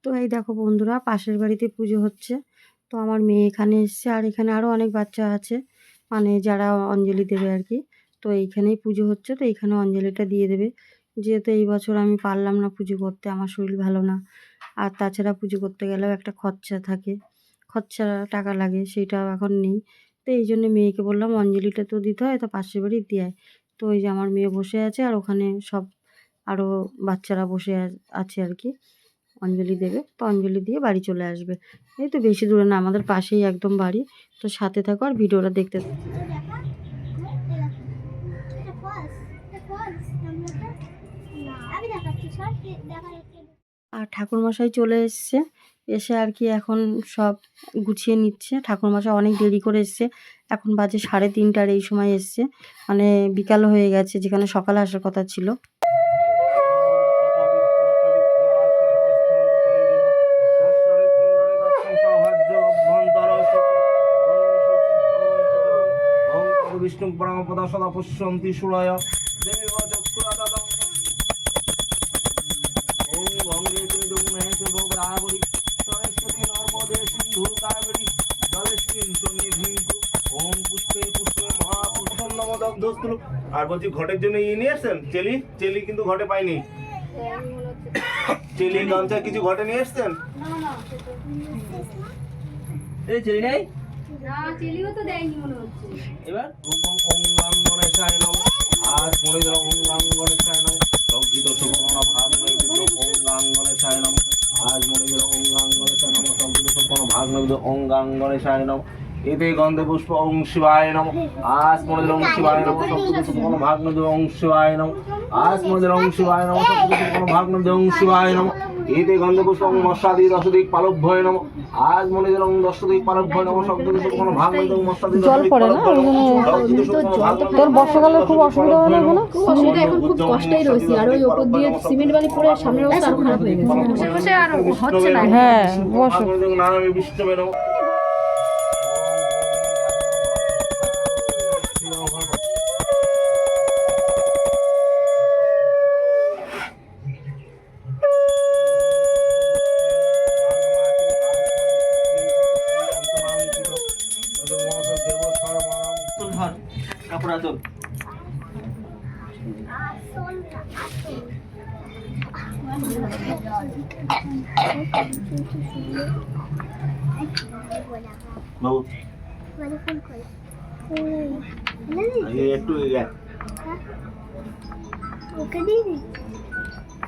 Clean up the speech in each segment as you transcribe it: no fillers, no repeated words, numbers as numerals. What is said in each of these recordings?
তো এই দেখো বন্ধুরা, পাশের বাড়িতে পুজো হচ্ছে। তো আমার মেয়ে এখানে এসছে, আর এখানে আরও অনেক বাচ্চা আছে, মানে যারা অঞ্জলি দেবে আর কি। তো এইখানেই পুজো হচ্ছে, তো এইখানে অঞ্জলিটা দিয়ে দেবে। যেহেতু এই বছর আমি পারলাম না পুজো করতে, আমার শরীর ভালো না। আর তাছাড়া পুজো করতে গেলেও একটা খরচা থাকে, খরচা টাকা লাগে, সেটাও এখন নেই। তো এই জন্য মেয়েকে বললাম অঞ্জলিটা তো দিতে হয়, তো পাশের বাড়ি দিয়ে আয়। তো ওই যে আমার মেয়ে বসে আছে, আর ওখানে সব আরও বাচ্চারা বসে আছে আর কি, অঞ্জলি দেবে। তো অঞ্জলি দিয়ে বাড়ি চলে আসবে। এই তো বেশি দূরে না, আমাদের পাশেই একদম বাড়ি। তো সাথে থাকো আর ভিডিওটা দেখতে থাকো। আর ঠাকুরমশাই চলে এসছে, এসে আর কি এখন সব গুছিয়ে নিচ্ছে। ঠাকুরমশাই অনেক দেরি করে এসছে, এখন বাজে 3:30 এই সময় এসছে, মানে বিকাল হয়ে গেছে, যেখানে সকালে আসার কথা ছিল। বিষ্ণু পরমপদা সদা পুষ্যন্তি সুরায় দেব চক্ষুরাদাদং ওম গঙ্গে তুমে ভোগরাবরি সরস্বতী নর্মদে সিন্ধু কাবেরী জলেস্মিন সন্নিধিঙ্কু ওম পুষ্পে পুষ্পে মহাপুষ্পন্নমদগ্ধস্তুল। আর বলছি ঘটের জন্য নিয়ে এসছেন চেলি কিন্তু ঘটে পাইনি। চেলি গামছা কিছু ঘটে নিয়ে এসছেন? এই চেলি নাই না, চেলিও তো দেয়নি মনে হচ্ছে। এবার রূপং অঙ্গাং গণেশায় নমঃ। আজ মনে গেল অঙ্গাং গণেশায় নমঃ। সংগীত সুবর্ণ ভাগ নৈবেদ্য অঙ্গাং গণেশায় নমঃ। আজ মনে গেল অঙ্গাং গণেশায় নমঃ। সংগীত সুবর্ণ ভাগ নৈবেদ্য অঙ্গাং গণেশায় নমঃ। এতে গন্ধে পুষ্প ওং শিবায় নমঃ। আজ মনে গেল ওং শিবায় নমঃ। সংগীত সুবর্ণ ভাগ নৈবেদ্য ওং শিবায় নমঃ। আজ মনে গেল ওং শিবায় নমঃ। সংগীত সুবর্ণ ভাগ নৈবেদ্য ওং শিবায় নমঃ। এতে গন্ধে পুষ্প ওং মশাদি দশদিক পালভ্যয় নমঃ। আজ মনে গেল ওং দশদিক পালভ্যয় নমঃ। সংগীত সুবর্ণ ভাগ নৈবেদ্য ওং মশাদি জল পড়ে না, তোর বর্ষাকালে খুব অসুবিধা হয় না? খুব অসুবিধা, এখন খুব কষ্টেই রয়েছি। আর ওই ওপর দিয়ে সিমেন্ট বালি পড়ে সামনের অবস্থা আরো খারাপ হয়ে গেছে, বসে বসে আর হচ্ছে না। হ্যাঁ বসো। নারায়ণ বিষ্ণু নমঃ। বাবু একটু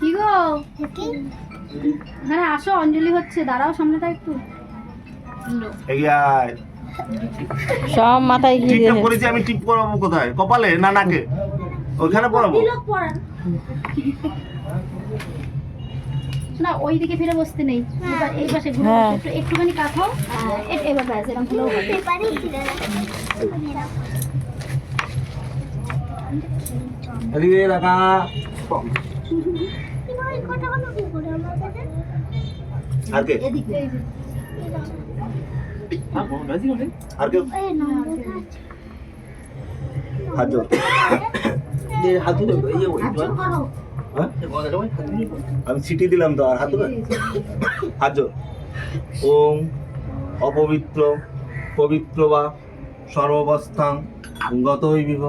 কি গো, এখানে আসো, অঞ্জলি হচ্ছে, দাঁড়াও সামনেটা একটু। সব মাথায় গিয়ে টিপটা করেছি আমি, টিপ করাবো কোথায়? কপালে না নাকে? ওইখানে পরাবো না, ওই দিকে ফিরে বসতে নেই, এই পাশে ঘুরে একটুখানি কাঁথাও। এবার ব্যাস এরকম হলেও হবে। এদিকে রাখা আর কে আর কেউ হাত জোর হাত আমি ছিটি দিলাম তো, আর হাত দেবে হাত জোর। ওম অপবিত্র পবিত্র বা সর্বাবস্থাং গতৈবিভ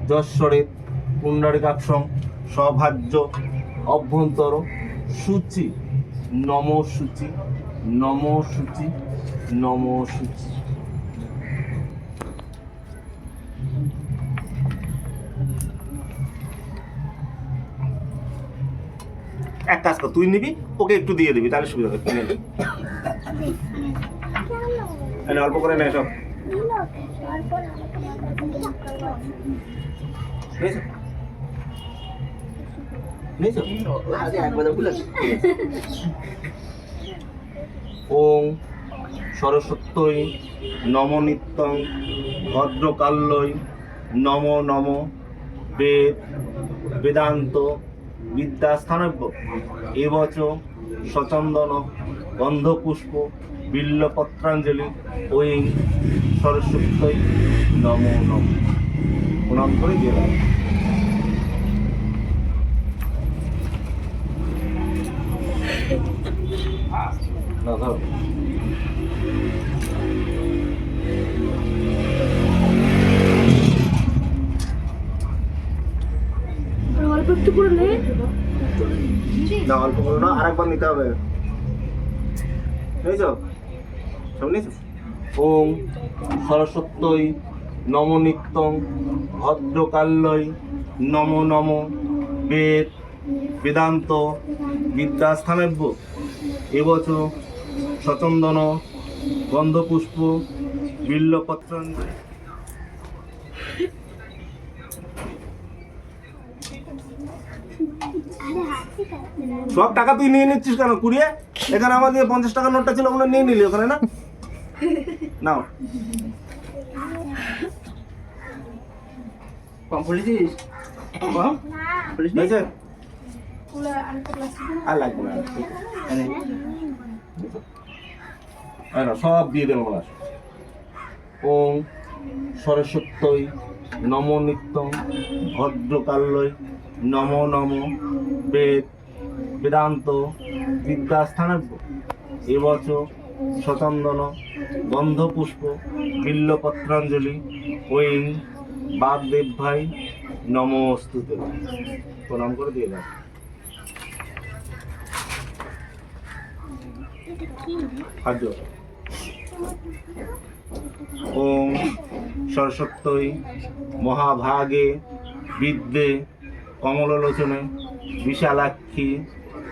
যশ্বরে পুণ্ডরিকাক্ষং সভাজ্য অভ্যন্তর সূচি নম সূচি নম সূচি নম সূচি। এক কাজ কর, তুই নিবি, ওকে একটু দিয়ে দিবি, তাহলে সুবিধা হবে। অল্প করে নেয় সব। ওং সরস্বত্যই নম নিত্যং ভদ্রকাল্যই নম নম বেদ বেদান্ত বিদ্যাস্থানব্য এবচ সচন্দন গন্ধপুষ্প বিল্লপত্রাঞ্জলি ওং সরস্বত্যই নম নম। প্রণাম করে দিয়ে দাও। না ধরো অল্প একটু করে নে। না অল্প করো না, আরেকবার নিতে হবে। নিয়েছো? সব নিয়েছো? ওম সরস্বত্যই নম নিত্যং ভদ্রকাল্যই নম নম বেদ বেদান্ত বিদ্যাস্থানব্য এবচ সচন্দন গন্ধপুষ্প বিল্লপত্রাঞ্জলি। সব টাকা তুই নিয়ে নিচ্ছিস কেন কুড়িয়ে? এখানে আমাদের 50 টাকার নোটটা ছিল, ওগুলো নিয়ে নিলি ওখানে না? নাও কম পড়েছিস? কম পড়েছিস? হয়েছে? আর লাগবে না। না সব দিয়ে দেবো বলা। ওম সরস্বত্যই নম নিত্যং ভদ্রকাল্যই নম নম বেদ বেদান্ত বিদ্যাস্থানব্য এবচ সচন্দন গন্ধপুষ্প বিল্লপত্রাঞ্জলি ঐং বাগদেবভাই নমস্তুতে। প্রণাম করে দিয়ে দাও। হাত জোড়। ওম সরস্বত্যই মহাভাগে বিদ্যে কমললোচনে বিশালাক্ষী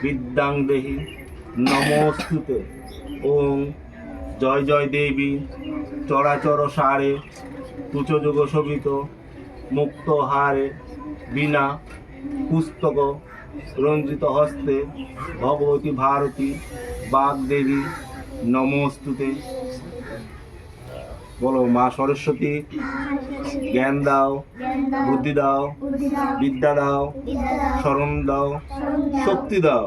বিদ্যাং দেহি নমস্তুতে। ওম জয় জয় দেবী চরাচর সারে কুচযোগ শোভিত মুক্ত হারে বিনা পুস্তক রঞ্জিত হস্তে ভগবতী ভারতী বাগদেবী নমস্তুতে। বলো মা সরস্বতী জ্ঞান দাও, বুদ্ধি দাও, বিদ্যা দাও, স্মরণ দাও, শক্তি দাও।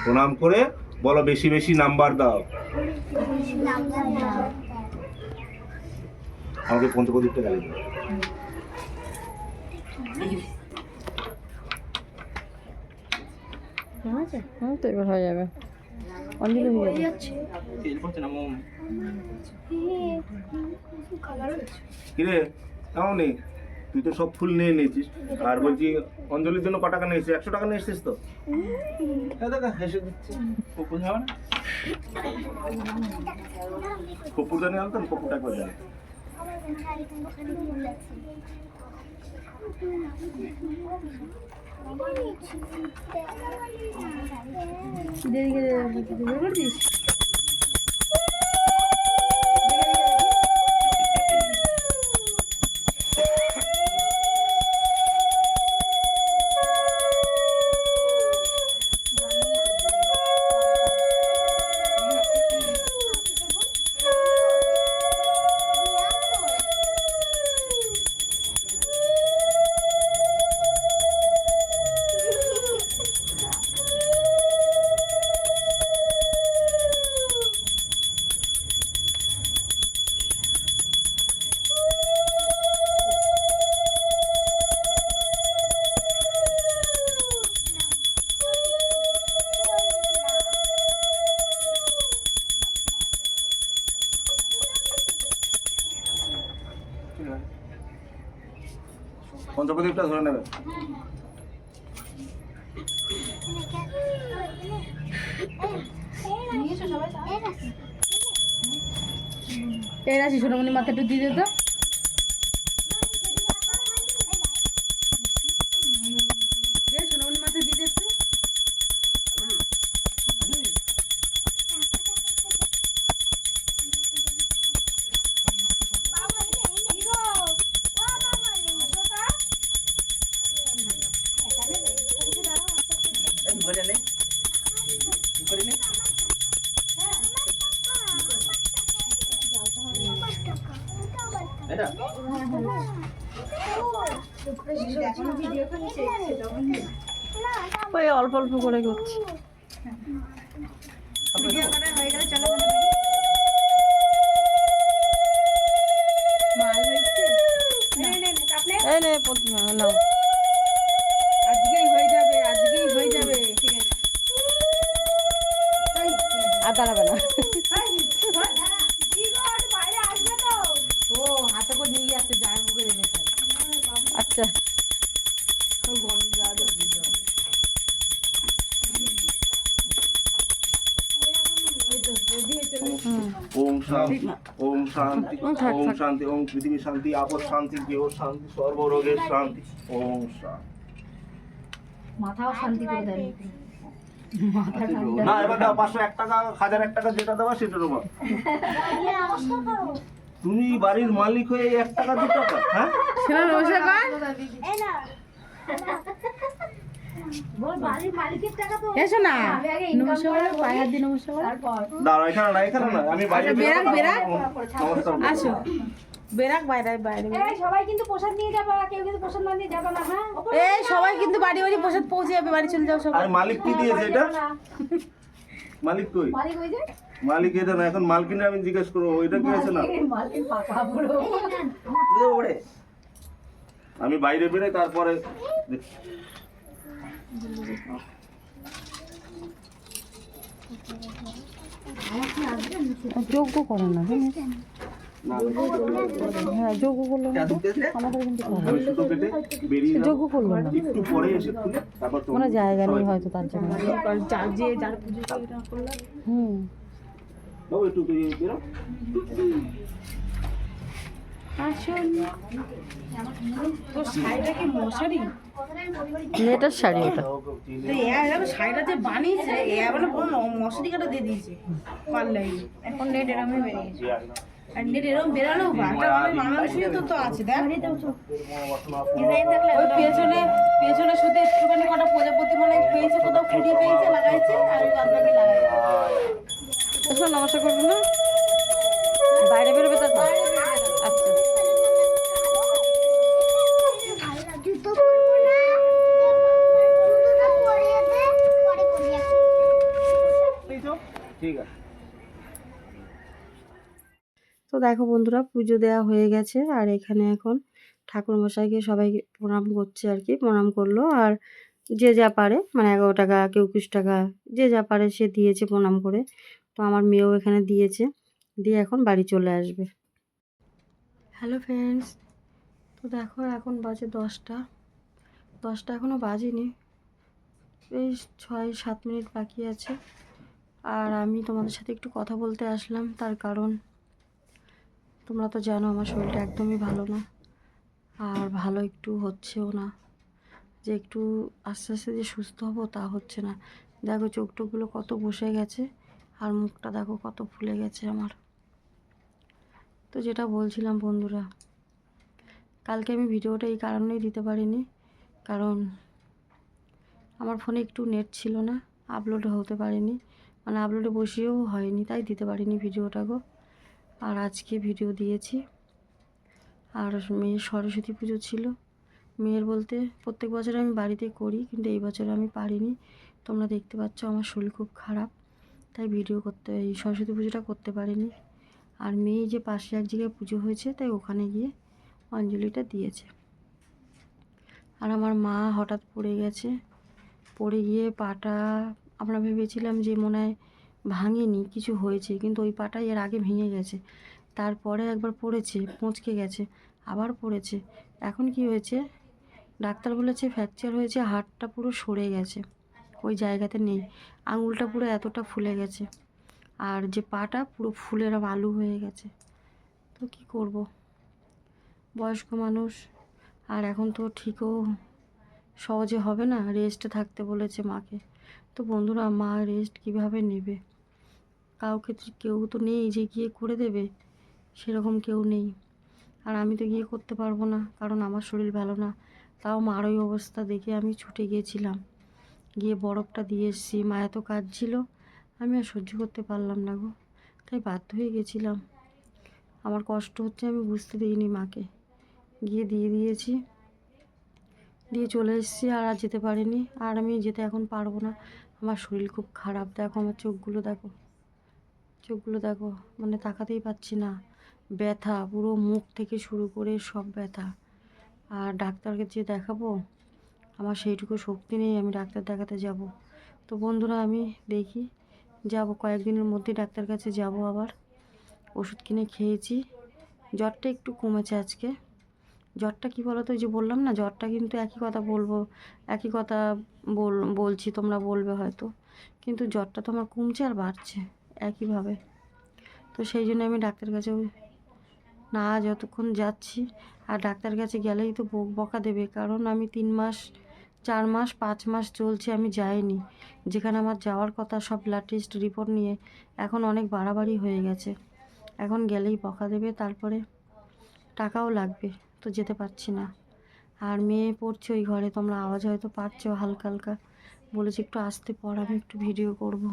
প্রণাম করে বলো বেশি বেশি নাম্বার দাও। আমাকে পঞ্চপ্রদীপটা গালি দাও। তো এবার হয়ে যাবে, অঞ্জলি হয়ে যাবে। কিরে কেমনই? তুই তো সব ফুল নিয়ে নিয়েছিস, আর বলছি অঞ্জলির জন্য ক টাকা নিয়েছিস? 100 টাকা নিয়ে এসছিস তো? দাদা হেসে দিচ্ছে কপুর হবে না? কপুরটা নিয়ে আনতাম, কপুরটা একবার জানি। পঞ্চপ্রদীপটা ধরে নেবে। এর আছে সোনামণি মাথা একটু দিয়ে দে তো। দে সোনামণি মাথা দিয়ে দে একটু। ওই অল্প অল্প করে করছি। এই নে প্রতিমা নাও। আজকেই হয়ে যাবে, আজকেই হয়ে যাবে। ঠিক আছে আর দাঁড়াবে না। ও হাতে করে নিয়ে যাচ্ছে যায় মুখে দেবে আচ্ছা ওম শান্তি ওম শান্তি ওম শান্তি ওম পৃথিবী শান্তি আপদ শান্তি দেহ শান্তি সর্বরোগের শান্তি ওম শান্তি। মাথাও শান্তি করে দেন। না এবার দাও 501 টাকা 1001 টাকা যেটা দেওয়া সেটা দেবো। তুমি বাড়ির মালিক হয়ে 1 টাকা 2 টাকা হ্যাঁ এসো না নমস্কার পায়ে হাত দিয়ে নমস্কার দাঁড়াও এখানে না এখানে না আমি বাইরে বেরাক। নমস্কার আসো বেরাক বাইরে বাইরে সবাই কিন্তু প্রসাদ নিয়ে যাবে, কেউ কিন্তু প্রসাদ না নিয়ে যাবে না। হ্যাঁ এই সবাই কিন্তু বাড়ি বাড়ি প্রসাদ পৌঁছে যাবে, বাড়ি চলে যাও সবাই। আর মালিক কি দিয়েছে এটা মালিক কই মালিক ওই যে মালিক এটা না এখন মালকিনে আমি জিজ্ঞেস করবো ওইটা কি আছে না মালিক পাকা পুরো আমি বাইরে বেরোই তারপরে দেখছি। যোগ্য করে না জানিস? হ্যাঁ যোগ্য করলো না তো, আমাদের কিন্তু করে। আমি সুতো কেটে বেরিয়ে যাবো। যোগ্য করলো না, একটু পরে এসে খুলে তারপর তো কোনো জায়গা নেই হয়তো তার জন্য। যার যে যার পুজো এটা করলো হুম বাবু একটু বেরো তোর শাড়িটা কি মশারি? মেয়েটার শাড়ি ওটা। তো এরকম শাড়িটা যে বানিয়েছে এবার পুরো মশারি কাটা দিয়ে দিয়েছে পাল্লাই। এখন নেট এরকমই বেরিয়েছে আর নেট এরকম বেরানো একটা মানুষই তো আছে দেখ। ওই পেছনে পেছনে শুধু একটুখানি কটা প্রজাপতি মানে পেয়েছে, কোথাও ফুটিয়ে পেয়েছে লাগাইছে আর ওই বাদ বাকি লাগাইছে। এসো নমস্কার করবো না, বাইরে বেরোবে তারপর। আচ্ছা ঠিক আছে। তো দেখো বন্ধুরা পুজো দেওয়া হয়ে গেছে আর এখানে এখন ঠাকুরমশাইকে সবাই প্রণাম করছে আর কি, প্রণাম করলো। আর যে যা পারে মানে 11 টাকা কেউ 21 টাকা যে যা পারে সে দিয়েছে প্রণাম করে। তো আমার মেয়েও এখানে দিয়েছে, দিয়ে এখন বাড়ি চলে আসবে। হ্যালো ফ্রেন্ডস, তো দেখো এখন বাজে 10টা এখনও বাজেনি, এই 6-7 মিনিট বাকি আছে। আর আমি তোমাদের সাথে একটু কথা বলতে আসলাম, তার কারণ তোমরা তো জানো আমার শরীরটা একদমই ভালো না, আর ভালো একটু হচ্ছেও না, যে একটু আস্তে আস্তে যে সুস্থ হব তা হচ্ছে না। দেখো চোখ টোকগুলো কত বসে গেছে আর মুখটা দেখো কত ফুলে গেছে আমার। তো যেটা বলছিলাম বন্ধুরা, কালকে আমি ভিডিওটা এই কারণেই দিতে পারিনি, কারণ আমার ফোনে একটু নেট ছিল না, আপলোড হতে পারিনি, মানে আপলোডে বসিয়েও হয়নি, তাই দিতে পারিনি ভিডিওটা গো। আর আজকে ভিডিও দিয়েছি। আর মেয়ের সরস্বতী পুজো ছিল, মেয়ের বলতে প্রত্যেক বছর আমি বাড়িতে করি, কিন্তু এই বছর আমি পারিনি। তোমরা দেখতে পাচ্ছ আমার শরীর খুব খারাপ, তাই ভিডিও করতে এই সরস্বতী পুজোটা করতে পারিনি। আর মেয়ে যে পাশে এক জায়গায় পুজো হয়েছে তাই ওখানে গিয়ে অঞ্জলিটা দিয়েছে। আর আমার মা হঠাৎ পড়ে গেছে, পড়ে গিয়ে পাটা আমরা ভেবেছিলাম যে মনে হয় ভাঙেনি, কিছু হয়েছে, কিন্তু ওই পাটাই এর আগে ভেঙে গেছে। তারপরে একবার পড়েছে, মুচকে গেছে, আবার পড়েছে। এখন কি হয়েছে, ডাক্তার বলেছে ফ্র্যাকচার হয়েছে, হাড়টা পুরো সরে গেছে, ওই জায়গাতে নেই, আঙুলটা পুরো এতটা ফুলে গেছে, আর যে পাটা পুরো ফুলের আলু হয়ে গেছে। তো কি করব, বয়স্ক মানুষ, আর এখন তো ঠিকও সহজে হবে না, রেস্টে থাকতে বলেছে মাকে। তো বন্ধুরা মা রেস্ট কিভাবে নেবে, কাউকে কেউ তো নেই যে গিয়ে করে দেবে, সেরকম কেউ নেই। আর আমি তো গিয়ে করতে পারবো না, কারণ আমার শরীর ভালো না। তাও মার ওই অবস্থা দেখে আমি ছুটে গিয়েছিলাম, গিয়ে বরফটা দিয়ে এসেছি। মা এত কাজ ছিল, আমি আর সহ্য করতে পারলাম না গো, তাই বাধ্য হয়ে গেছিলাম। আমার কষ্ট হচ্ছে আমি বুঝতে দিইনি মাকে, গিয়ে দিয়ে দিয়েছি, দিয়ে চলে এসেছি। আর যেতে পারিনি, আর আমি যেতে এখন পারবো না, আমার শরীর খুব খারাপ। দেখো আমার চোখগুলো দেখো, চোখগুলো দেখো, মানে তাকাতেই পাচ্ছি না, ব্যথা পুরো মুখ থেকে শুরু করে সব ব্যথা। আর ডাক্তারকে যে দেখাবো, আমার সেইটুকু শক্তি নেই আমি ডাক্তার দেখাতে যাব। তো বন্ধুরা আমি দেখি যাব কয়েকদিনের মধ্যে ডাক্তার কাছে যাব আবার। ওষুধ কিনে খেয়েছি, জ্বরটা একটু কমেছে আজকে। জ্বরটা কী বলো তো, ওই যে বললাম না, জ্বরটা কিন্তু একই কথা বলবো, একই কথা বলছি, তোমরা বলবে হয়তো, কিন্তু জ্বরটা তো আমার কমছে আর বাড়ছে একইভাবে। তো সেই জন্য আমি ডাক্তার কাছে না যতক্ষণ যাচ্ছি, আর ডাক্তার কাছে গেলেই তো বকা দেবে, কারণ আমি 3 মাস 4 মাস 5 মাস চলছে আমি যাইনি, যেখানে আমার যাওয়ার কথা সব ব্লাড টেস্ট রিপোর্ট নিয়ে। এখন অনেক বাড়াবাড়ি হয়ে গেছে, এখন গেলেই বকা দেবে, তারপরে টাকাও লাগবে, তো যেতে পারছি না। আর মেয়ে পড়ছে ওই ঘরে, তোমরা আওয়াজ হয়তো পাচ্ছো হালকা হালকা, বলেছি একটু আসতে পর, আমি একটু ভিডিও করব,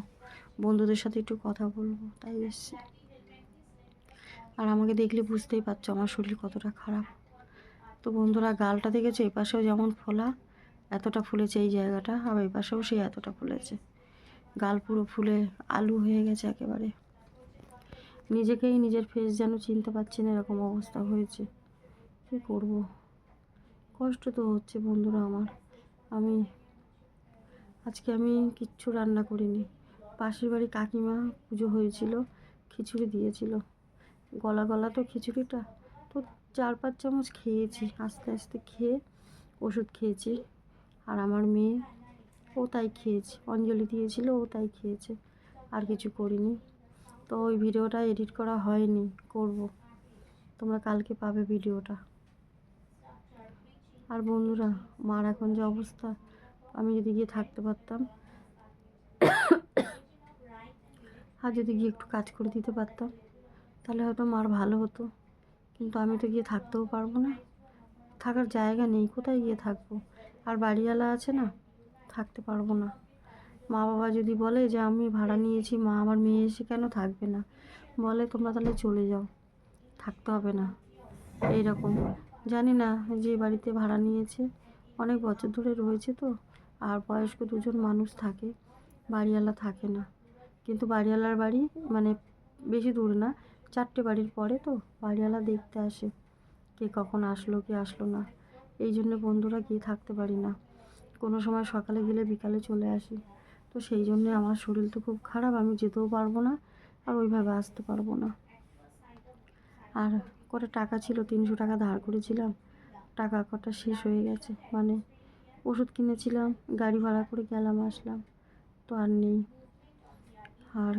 বন্ধুদের সাথে একটু কথা বলবো, তাই এসছি। আর আমাকে দেখলে বুঝতেই পারছো আমার শরীর কতটা খারাপ। তো বন্ধুরা, গালটা দেখেছো, এই পাশেও যেমন ফোলা, এতটা ফুলেছে এই জায়গাটা, আর এই পাশেও সেই এতটা ফুলেছে, গাল পুরো ফুলে আলু হয়ে গেছে একেবারে। নিজেকেই নিজের ফেস যেন চিনতে পারছি না, এরকম অবস্থা হয়েছে। কী করব, কষ্ট তো হচ্ছে বন্ধুরা আমার। আজকে আমি কিচ্ছু রান্না করিনি, পাশের বাড়ি কাকিমা পুজো হয়েছিল, খিচুড়ি দিয়েছিল, গলা তো খিচুড়িটা, তো 4-5 চামচ খেয়েছি, আস্তে আস্তে খেয়ে ওষুধ খেয়েছি। আর আমার মেয়ে, ও তাই খেয়েছে, অঞ্জলি দিয়েছিল, ও তাই খেয়েছে, আর কিছু করিনি। তো ওই ভিডিওটা এডিট করা হয়নি, করব, তোমরা কালকে পাবে ভিডিওটা। আর বন্ধুরা, মার এখন যে অবস্থা, আমি যদি গিয়ে থাকতে পারতাম, আর যদি গিয়ে একটু কাজ করে দিতে পারতাম, তাহলে হয়তো মার ভালো হতো, কিন্তু আমি তো গিয়ে থাকতেও পারবো না, থাকার জায়গা নেই, কোথায় গিয়ে থাকবো, আর বাড়িওয়ালা আছে না, থাকতে পারবো না। মা বাবা যদি বলে যে আমি ভাড়া নিয়েছি, মা আমার মেয়ে এসে কেন থাকবে না, বলে তোমরা তাহলে চলে যাও, থাকতে হবে না, এইরকম। জানি না, যে বাড়িতে ভাড়া নিয়েছে অনেক বছর ধরে রয়েছে তো, আর বয়স্ক 2জন মানুষ থাকে, বাড়িওয়ালা থাকে না। কিন্তু বাড়িওয়ালার বাড়ি মানে বেশি দূর না, 4টে বাড়ির পরে, তো বাড়িওয়ালা দেখতে আসে কে কখন আসলো কে আসলো না। এই জন্য বন্ধুরা গিয়ে থাকতে পারি না, কোনো সময় সকালে গেলে বিকালে চলে আসি। তো সেই জন্যে আমার শরীর তো খুব খারাপ, আমি যেতেও পারবো না, আর ওইভাবে আসতে পারবো না। আর কটা টাকা ছিল, 300 টাকা ধার করেছিলাম, টাকা কটা শেষ হয়ে গেছে, মানে ওষুধ কিনেছিলাম, গাড়ি ভাড়া করে গেলাম আসলাম, তো আর নেই। আর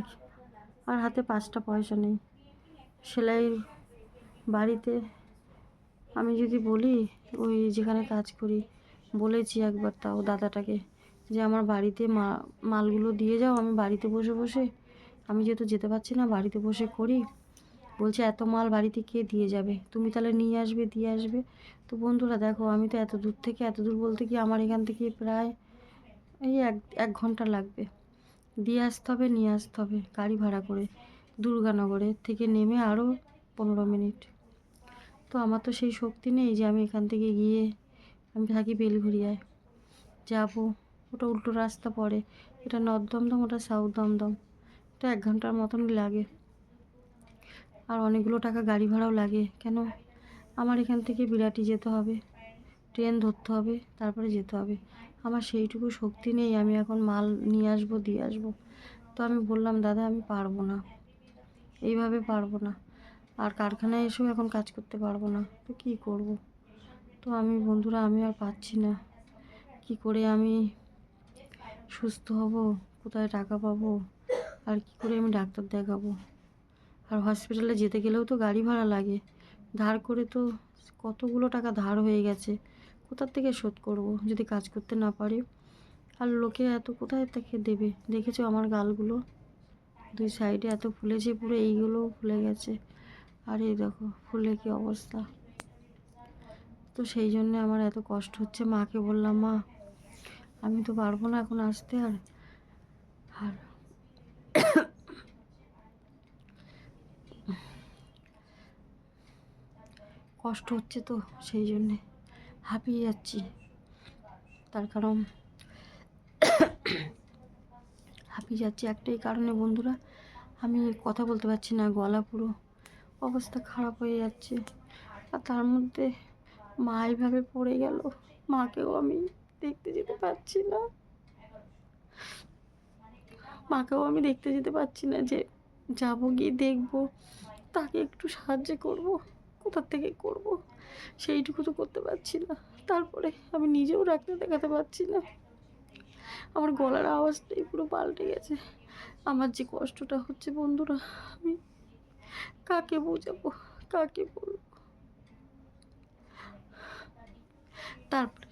আর হাতে 5টা পয়সা নেই। সেলাই বাড়িতে আমি যদি বলি, ওই যেখানে কাজ করি, বলেছি একবার তাও দাদাটাকে, যে আমার বাড়িতে মালগুলো দিয়ে যাও, আমি বাড়িতে বসে বসে, আমি যেহেতু যেতে পারছি না, বাড়িতে বসে করি। বলছে এত মাল বাড়িতে কে দিয়ে যাবে, তুমি তাহলে নিয়ে আসবে দিয়ে আসবে। তো বন্ধুরা দেখো, আমি তো এত দূর থেকে, এত দূর বলতে কি আমার এখান থেকে প্রায় এই 1 ঘন্টা লাগবে, দিয়ে আসতে হবে নিয়ে আসতে হবে গাড়ি ভাড়া করে, দুর্গানগরের থেকে নেমে আরও 15 মিনিট। তো আমার তো সেই শক্তি নেই যে আমি এখান থেকে গিয়ে, আমি থাকি বেলঘরিয়ায়, যাবো, ওটা উল্টো রাস্তা পড়ে, এটা নর্থ দমদম, ওটা সাউথ দমদম, তো 1 ঘন্টার মতনই লাগে, আর অনেকগুলো টাকা গাড়ি ভাড়াও লাগে। কেন, আমার এখান থেকে বিরাটি যেতে হবে, ট্রেন ধরতে হবে, তারপরে যেতে হবে, আমার সেইটুকু শক্তি নেই আমি এখন মাল নিয়ে আসবো দিয়ে আসবো। তো আমি বললাম দাদা আমি পারবো না, এইভাবে পারবো না, আর কারখানায় এসেও এখন কাজ করতে পারবো না, তো কী করব। তো আমি বন্ধুরা, আমি আর পাচ্ছি না, কি করে আমি সুস্থ হব, কোথায় টাকা পাবো, আর কি করে আমি ডাক্তার দেখাবো। আর হসপিটালে যেতে গেলেও তো গাড়ি ভাড়া লাগে, ধার করে তো কতগুলো টাকা ধার হয়ে গেছে, কোথার থেকে শোধ করব যদি কাজ করতে না পারি। আর লোকে এত কোথায় থেকে দেবে, দেখেছো আমার গালগুলো 2 সাইডে এত ফুলেছে, পুরো এইগুলোও ফুলে গেছে, আর এই দেখো ফুলে কি অবস্থা। তো সেই জন্যে আমার এত কষ্ট হচ্ছে। মাকে বললাম মা আমি তো পারবো না এখন আসতে, আর আর কষ্ট হচ্ছে, তো সেই জন্যে হাঁপিয়ে যাচ্ছি, তার কারণ হাঁপিয়ে যাচ্ছি একটাই কারণে বন্ধুরা, আমি কথা বলতে পারছি না, গলা পুরো অবস্থা খারাপ হয়ে যাচ্ছে। আর তার মধ্যে মা এইভাবে পড়ে গেল, মাকেও আমি দেখতে যেতে পারছি না। মাকেও আমি দেখতে যেতে পারছি না, যে যাবো গিয়ে দেখবো, তাকে একটু সাহায্য করব, কোথা থেকে করব সেইটুকু তো করতে পারছি না। তারপরে আমি নিজেও ডাক্তার দেখাতে পারছি না, আমার গলার আওয়াজটাই পুরো পাল্টে গেছে। আমার যে কষ্টটা হচ্ছে বন্ধুরা, আমি কাকে বোঝাবো, কাকে বলবো? তারপরে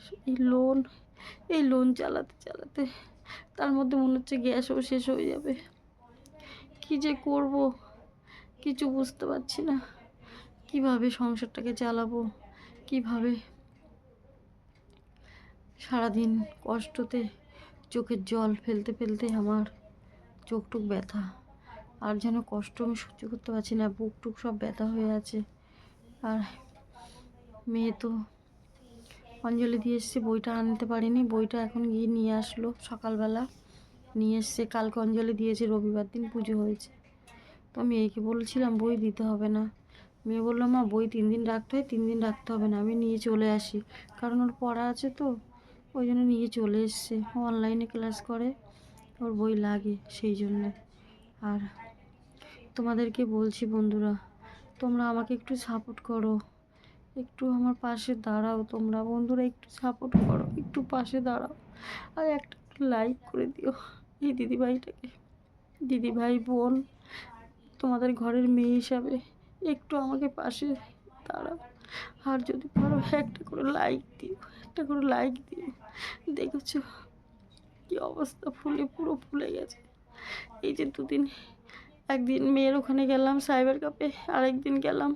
এই লোন চালাতে চালাতে তার মধ্যে মনে হচ্ছে গ্যাসও শেষ হয়ে যাবে। কী যে করব কিছু বুঝতে পারছি না, কিভাবে সংসারটাকে চালাবো, কিভাবে। সারাদিন কষ্টতে চোখের জল ফেলতে ফেলতে আমার চোখ টুক ব্যথা, আর যেন কষ্ট আমি সহ্য করতে পারছি না, বুক টুক সব ব্যথা হয়ে আছে। আর মেয়ে তো অঞ্জলি দিয়ে এসছে, বইটা আনতে পারিনি, বইটা এখন গিয়ে নিয়ে আসলো সকালবেলা, নিয়ে এসছে। কালকে অঞ্জলি দিয়েছে, রবিবার দিন পুজো হয়েছে। তো আমি মেয়েকে বলছিলাম বই দিতে হবে না, মেয়ে বললো মা বই 3 দিন রাখতে হয়, 3 দিন রাখতে হবে না, আমি নিয়ে চলে আসি, কারণ ওর পড়া আছে তো, ওই জন্য নিয়ে চলে এসছে। ও অনলাইনে ক্লাস করে, ওর বই লাগে সেই জন্যে। আর তোমাদেরকে বলছি বন্ধুরা, তোমরা আমাকে একটু সাপোর্ট করো, একটু আমার পাশে দাঁড়াও, তোমরা বন্ধুরা একটু সাপোর্ট করো, একটু পাশে দাঁড়াও, আর একটা লাইক করে দিও এই দিদিভাইটাকে। দিদিভাই বোন, তোমাদের ঘরের মেয়ে হিসাবে একটু আমাকে পাশে দাঁড়াও, আর যদি পারো একটা করে লাইক দিও, একটা করে লাইক দিও। দেখেছো কি অবস্থা, পুরো ফুলে গেছে। এই যে 2 দিন, একদিন মেয়ের ওখানে গেলাম সাইবার কাপে, আরেকদিন গেলাম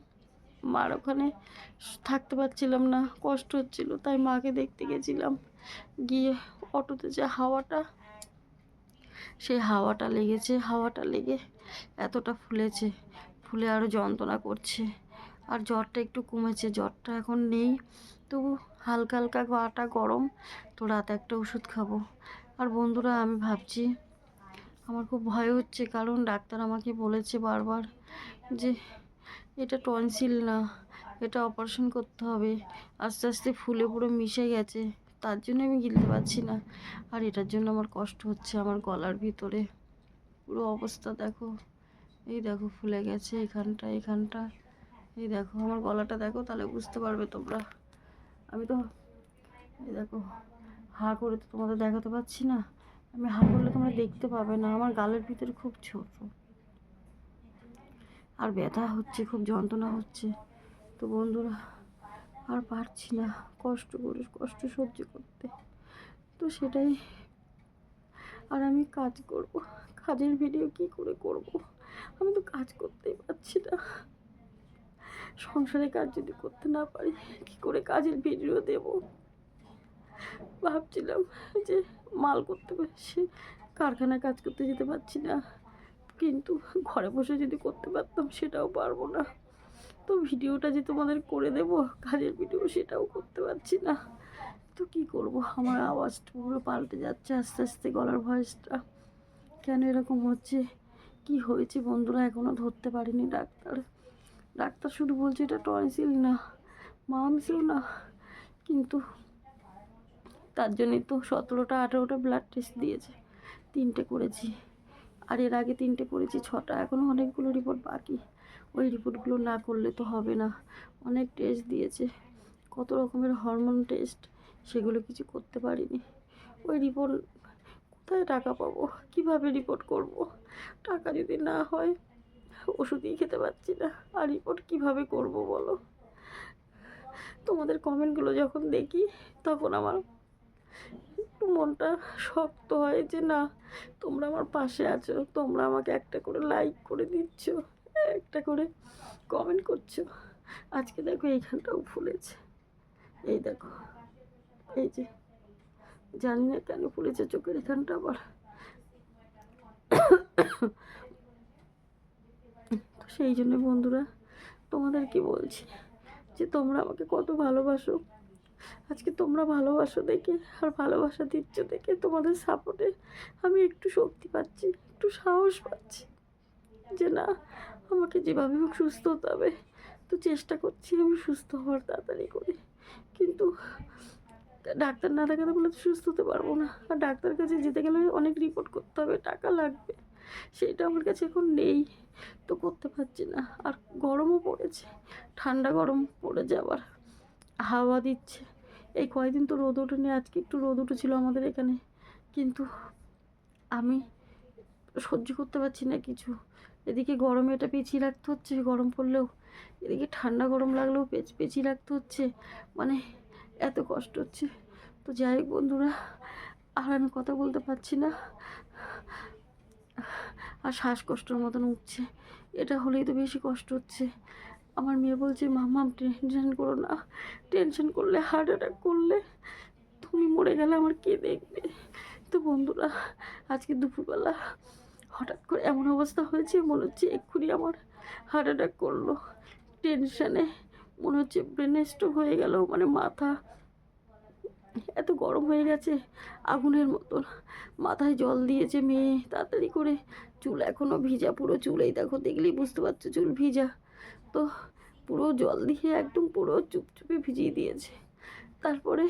মার ওখানে, থাকতে পারছিলাম না, কষ্ট হচ্ছিল, তাই মাকে দেখতে গেছিলাম। গিয়ে অটোতে যে হাওয়াটা, সেই হাওয়াটা লেগেছে, হাওয়াটা লেগে এতটা ফুলেছে, ফুলে আরও যন্ত্রণা করছে। আর জ্বরটা একটু কমেছে, জ্বরটা এখন নেই, তবু হালকা হালকা গাটা গরম, তো রাতে একটা ওষুধ খাবো। আর বন্ধুরা আমি ভাবছি, আমার খুব ভয় হচ্ছে, কারণ ডাক্তার আমাকে বলেছে বারবার যে এটা টনসিল না, এটা অপারেশন করতে হবে, আস্তে আস্তে ফুলে পুরো মিশে গেছে, তার জন্য আমি গিলতে পারছি না। আর এটার জন্য আমার কষ্ট হচ্ছে, আমার গলার ভিতরে পুরো অবস্থা দেখো, এই দেখো ফুলে গেছে এখানটা, এই দেখো আমার গলাটা দেখো, তাহলে বুঝতে পারবে তোমরা। আমি তো এই দেখো হা করে তো তোমাদের দেখাতে পারছি না, আমি হা করলে তোমরা দেখতে পাবে না, আমার গালের ভিতরে খুব ছোট, আর ব্যথা হচ্ছে, খুব যন্ত্রণা হচ্ছে। তো বন্ধুরা আর পারছি না কষ্ট সহ্য করতে, তো সেটাই। আর আমি কাজ করব, কাজের ভিডিও কি করে করব, আমি তো কাজ করতেই পারছি না। সংসারে কাজ যদি করতে না পারি, কি করে কাজের ভিডিও দেব? ভাবছিলাম যে মাল করতে পারছি, কারখানায় কাজ করতে যেতে পারছি না, কিন্তু ঘরে বসে যদি করতে পারতাম সেটাও পারবো না। তো ভিডিওটা যে তোমাদের করে দেব কাজের ভিডিও, সেটাও করতে পারছি না। তো কি করব, আমার আওয়াজটা পুরো পাল্টে যাচ্ছে আস্তে আস্তে, গলার ভয়েসটা কেন এরকম হচ্ছে, কি হয়েছে বন্ধুরা এখনও ধরতে পারিনি। ডাক্তার শুধু বলছে এটা টনসিল না, মামসিও না, কিন্তু তার জন্যই তো 17টা 18টা ব্লাড টেস্ট দিয়েছে, 3টে করেছি, আর এর আগে 3টে করেছি, 6টা, এখনও অনেকগুলো রিপোর্ট বাকি। ওই রিপোর্টগুলো না করলে তো হবে না, অনেক টেস্ট দিয়েছে, কত রকমের হরমোন টেস্ট, সেগুলো কিছু করতে পারিনি। ওই রিপোর্ট কোথায় টাকা পাবো, কিভাবে রিপোর্ট করব? টাকা যদি না হয়, ওষুধই খেতে পারছি না, আর রিপোর্ট কিভাবে করব বলো? তোমাদের কমেন্টগুলো যখন দেখি তখন আমার একটু মনটা শক্ত হয়, যে না তোমরা আমার পাশে আছো, তোমরা আমাকে একটা করে লাইক করে দিচ্ছ, একটা করে কমেন্ট করছো। আজকে দেখো এইখানটাও ফুলেছে, এই দেখো, এই যে জানি না কেন ফুলেছে চোখের এখানটা আবার। তো সেই জন্য বন্ধুরা তোমাদের কি বলছি, যে তোমরা আমাকে কত ভালোবাসো, আজকে তোমরা ভালোবাসো দেখে, আর ভালোবাসা দিচ্ছ দেখে, তোমাদের সাপোর্টে আমি একটু শক্তি পাচ্ছি, একটু সাহস পাচ্ছি, যে না আমাকে যেভাবে হোক সুস্থ হতে হবে। তো চেষ্টা করছি আমি সুস্থ হওয়ার তাড়াতাড়ি করে, কিন্তু ডাক্তার না দেখাতে বলে তো সুস্থ হতে পারবো না, আর ডাক্তার কাছে যেতে গেলে অনেক রিপোর্ট করতে হবে, টাকা লাগবে, সেইটা আমার কাছে এখন নেই, তো করতে পারছি না। আর গরমও পড়েছে, ঠান্ডা গরম পড়ে যাবার হাওয়া দিচ্ছে। এই কয়েকদিন তো রোদ ওঠেনি, আজকে একটু রোদ উঠেছিল আমাদের এখানে, কিন্তু আমি সহ্য করতে পারছি না কিছু। এদিকে গরমে এটা পেঁচিয়ে রাখতে হচ্ছে, গরম পড়লেও এদিকে ঠান্ডা গরম লাগলেও পেঁচিয়ে রাখতে হচ্ছে, মানে এত কষ্ট হচ্ছে। তো যাই হোক বন্ধুরা, আর আমি কথা বলতে পারছি না, আর শ্বাসকষ্টর মতন উঠছে, এটা হলেই তো বেশি কষ্ট হচ্ছে। আমার মেয়ে বলছে মাম্মা টেনশন করো না, টেনশন করলে হার্ট অ্যাটাক করলে তুমি মরে গেলে আমার কে দেখবে। তো বন্ধুরা, আজকে দুপুরবেলা হঠাৎ করে এমন অবস্থা হয়েছে, মনে হচ্ছে এক্ষুনি আমার হার্ট অ্যাটাক করলো। টেনশানে মনে হচ্ছে ব্রেন স্ট্রোক হয়ে গেল, মানে মাথা এত গরম হয়ে গেছে আগুনের মতন। মাথায় জল দিয়েছে মেয়ে তাড়াতাড়ি করে, চুল এখনও ভিজা, পুরো চুল, এই দেখো দেখলেই বুঝতে পারছো চুল ভিজা। তো পুরো জল দিয়ে একদম পুরো চুপচুপে ভিজিয়ে দিয়েছে। তারপরে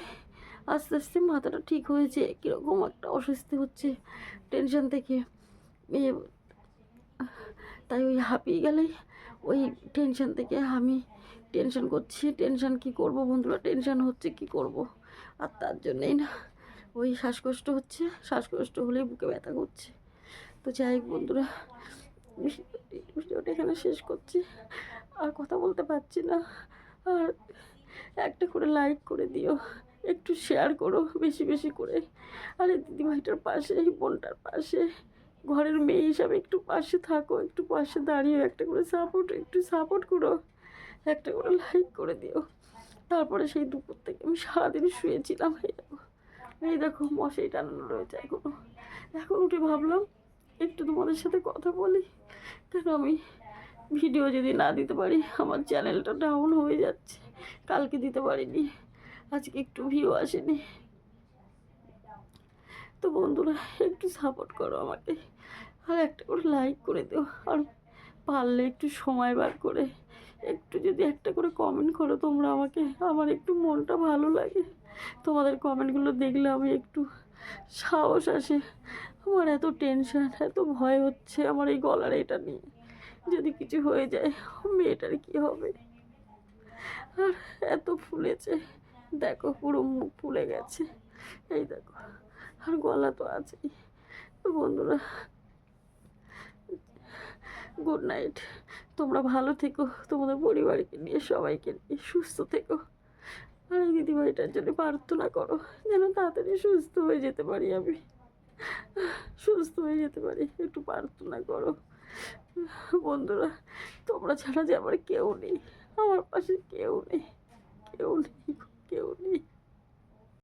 আস্তে আস্তে মাথাটা ঠিক হয়েছে, কীরকম একটা অস্বস্তি হচ্ছে টেনশন থেকে। মেয়ে তাই ওই হাঁপিয়ে গেলেই ওই টেনশন থেকে আমি টেনশন করছি, টেনশন কি করব বন্ধুরা, টেনশন হচ্ছে কি করব। আর তার জন্যেই না ওই শ্বাসকষ্ট হচ্ছে, শ্বাসকষ্ট হলেই বুকে ব্যথা করছে। তো যাই হোক বন্ধুরা, ভিডিওটা এখানে শেষ করছি, আর কথা বলতে পারছি না। আর একটা করে লাইক করে দিও, একটু শেয়ার করো বেশি বেশি করে। আর এই দিদিভাইটার পাশে, এই বোনটার পাশে, ঘরের মেয়ে হিসাবে একটু পাশে থাকো, একটু পাশে দাঁড়িয়ে একটা করে একটু সাপোর্ট করো, একটা করে লাইক করে দিও। তারপরে সেই দুপুর থেকে আমি সারাদিন শুয়েছিলাম, এই দেখো মশারি টানানো রয়েছে এখনো। এখন উঠে ভাবলাম একটু তোমাদের সাথে কথা বলি, কেন আমি ভিডিও যদি না দিতে পারি আমার চ্যানেলটা ডাউন হয়ে যাচ্ছে। কালকে দিতে পারিনি, আজকে একটু ভিউ আসেনি। তো বন্ধুরা একটু সাপোর্ট করো আমাকে, আর একটা করে লাইক করে দিও, আর পারলে একটু সময় বার করে একটু যদি একটা করে কমেন্ট করো তোমরা আমাকে, আমার একটু মনটা ভালো লাগে। তোমাদের কমেন্টগুলো দেখলে আমি একটু সাহস আসে। আমার এত টেনশন, এত ভয় হচ্ছে আমার এই গলার এটা নিয়ে, যদি কিছু হয়ে যায় মেয়েটার কি হবে। আর এত ফুলেছে, দেখো পুরো মুখ ফুলে গেছে, এই দেখো, আর গলা তো আছেই। তো বন্ধুরা গুড নাইট, তোমরা ভালো থেকো, তোমাদের পরিবারকে নিয়ে সবাইকে নিয়ে সুস্থ থেকো। আর এই দিদিভাইটার জন্য প্রার্থনা করো যেন তাড়াতাড়ি সুস্থ হয়ে যেতে পারি, আমি সুস্থ হয়ে যেতে পারি, একটু প্রার্থনা করো বন্ধুরা। তোমরা ছাড়া যে আমার কেউ নেই, আমার পাশে কেউ নেই।